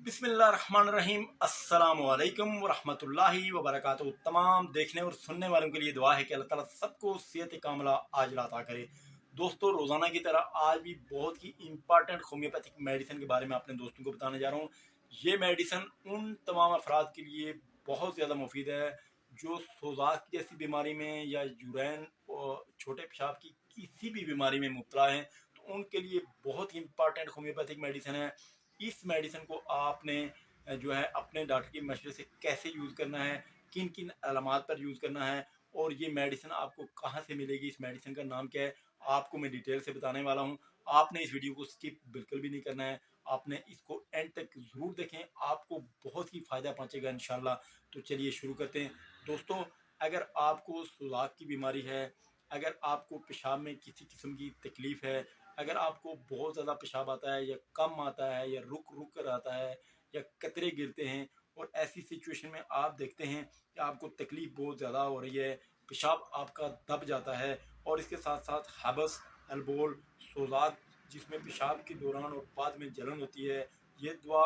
बिस्मिल्लाहिर्रहमानिर्रहीम अस्सलामु अलैकुम वरहमतुल्लाहि वबरकातुहू। तमाम देखने और सुनने वालों के लिए दुआ है कि अल्लाह ताला सबको सेहत कामला आजिला अता करे। दोस्तों, रोज़ाना की तरह आज भी बहुत ही इंपॉर्टेंट होम्योपैथिक मेडिसिन के बारे में अपने दोस्तों को बताने जा रहा हूँ। ये मेडिसिन उन तमाम अफराद के लिए बहुत ज़्यादा मुफीद है जो सोजाक जैसी बीमारी में या यूरैन और छोटे पेशाब की किसी भी बीमारी में मुब्तला हैं, तो उनके लिए बहुत ही इंपॉर्टेंट होम्योपैथिक मेडिसिन है। इस मेडिसिन को आपने जो है अपने डॉक्टर की मशवरे से कैसे यूज़ करना है, किन किन अलामात पर यूज़ करना है और ये मेडिसिन आपको कहाँ से मिलेगी, इस मेडिसिन का नाम क्या है, आपको मैं डिटेल से बताने वाला हूँ। आपने इस वीडियो को स्किप बिल्कुल भी नहीं करना है, आपने इसको एंड तक ज़रूर देखें, आपको बहुत ही फ़ायदा पहुँचेगा इंशाल्लाह। तो चलिए शुरू करते हैं। दोस्तों, अगर आपको सुजाक की बीमारी है, अगर आपको पेशाब में किसी किस्म की तकलीफ़ है, अगर आपको बहुत ज़्यादा पेशाब आता है या कम आता है या रुक रुक कर आता है या कतरे गिरते हैं और ऐसी सिचुएशन में आप देखते हैं कि आपको तकलीफ़ बहुत ज़्यादा हो रही है, पेशाब आपका दब जाता है और इसके साथ साथ हबस, अलबोल, सोजाक जिसमें पेशाब के दौरान और बाद में जलन होती है, ये दवा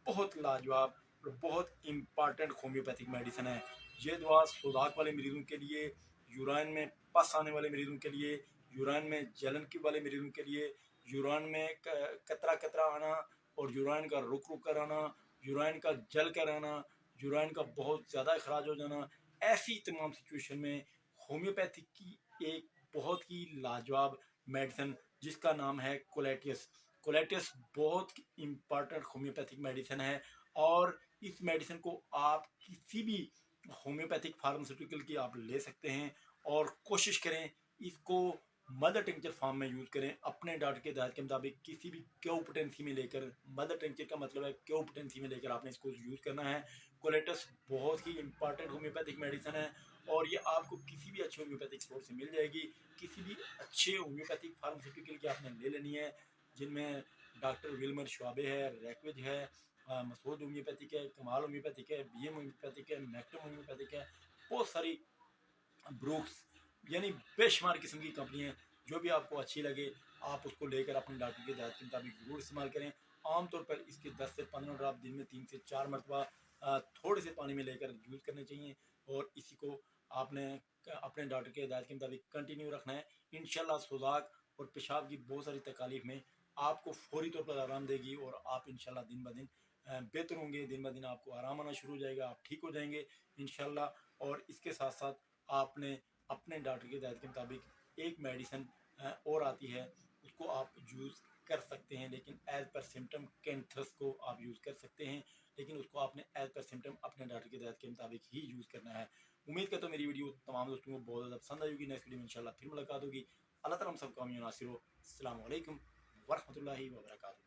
बहुत लाजवाब और बहुत इम्पॉर्टेंट होम्योपैथिक मेडिसिन है। ये दवा सोजाक वाले मरीज़ों के लिए, यूरान में पस आने वाले मरीज़ों के लिए, यूरान में जलन की वाले मरीज़ों के लिए, यूरान में कतरा कतरा आना और यूरान का रुक रुक कर आना, यूरान का जल कर आना, यूरान का बहुत ज़्यादा अखराज हो जाना, ऐसी तमाम सिचुएशन में होम्योपैथिक की एक बहुत ही लाजवाब मेडिसिन जिसका नाम है कोलेटियस। कोलेटियस बहुत इम्पॉर्टेंट होम्योपैथिक मेडिसिन है और इस मेडिसिन को आप किसी भी होम्योपैथिक फार्मास्यूटिकल की आप ले सकते हैं और कोशिश करें इसको मदर टिंचर फॉर्म में यूज़ करें अपने डॉक्टर के हिदायत के मुताबिक। किसी भी क्यों पोटेंसी में लेकर, मदर टिंचर का मतलब है क्यों पोटेंसी में लेकर आपने इसको यूज़ करना है। कोलेटस बहुत ही इंपॉर्टेंट होम्योपैथिक मेडिसिन है और ये आपको किसी भी अच्छे होम्योपैथिक स्टोर से मिल जाएगी। किसी भी अच्छे होम्योपैथिक फार्मास्यूटिकल की आपने ले लेनी है जिनमें डॉक्टर विल्मर शुआबे है, रैकविज है, मसूद होम्योपैथिक है, कमाल होम्योपैथिक है, बीएम होम्योपैथिक है, मैक्टम होम्योपैथिक है, बहुत सारी ब्रूक्स यानी बेशुमार किस्म की कंपनियाँ, जो भी आपको अच्छी लगे आप उसको लेकर अपने डॉक्टर की हिदायत के मुताबिक ज़रूर इस्तेमाल करें। आमतौर पर इसके 10 से 15 ड्राप दिन में 3 से 4 मरतबा थोड़े से पानी में लेकर यूज़ करने चाहिए और इसी को आपने अपने डॉक्टर के हिदायत के मुताबिक कंटिन्यू रखना है। इंशाल्लाह सोजाक और पेशाब की बहुत सारी तकालीफ में आपको फौरी तौर पर आराम देगी और आप इंशाल्लाह दिन ब दिन बेहतर होंगे, दिन ब दिन आपको आराम आना शुरू हो जाएगा, आप ठीक हो जाएंगे इंशाल्लाह। और इसके साथ साथ आपने अपने डॉक्टर की हिदायत के मुताबिक एक मेडिसिन और आती है, उसको आप यूज़ कर सकते हैं लेकिन एज पर सिम्टम कैंथरस को आप यूज़ कर सकते हैं, लेकिन उसको आपने एज पर सिम्टम अपने डॉक्टर की हिदायत के मुताबिक ही यूज़ करना है। उम्मीद करता हूँ मेरी वीडियो तमाम दोस्तों को बहुत ज़्यादा पसंद आई होगी। नेक्स्ट वीडियो में इंशाल्लाह फिर मुलाकात होगी। अल्लाह ताला हम सबका अमीन नासिर हो। अस्सलामु अलैकुम वरहमतुल्लाहि वबरकातुहू।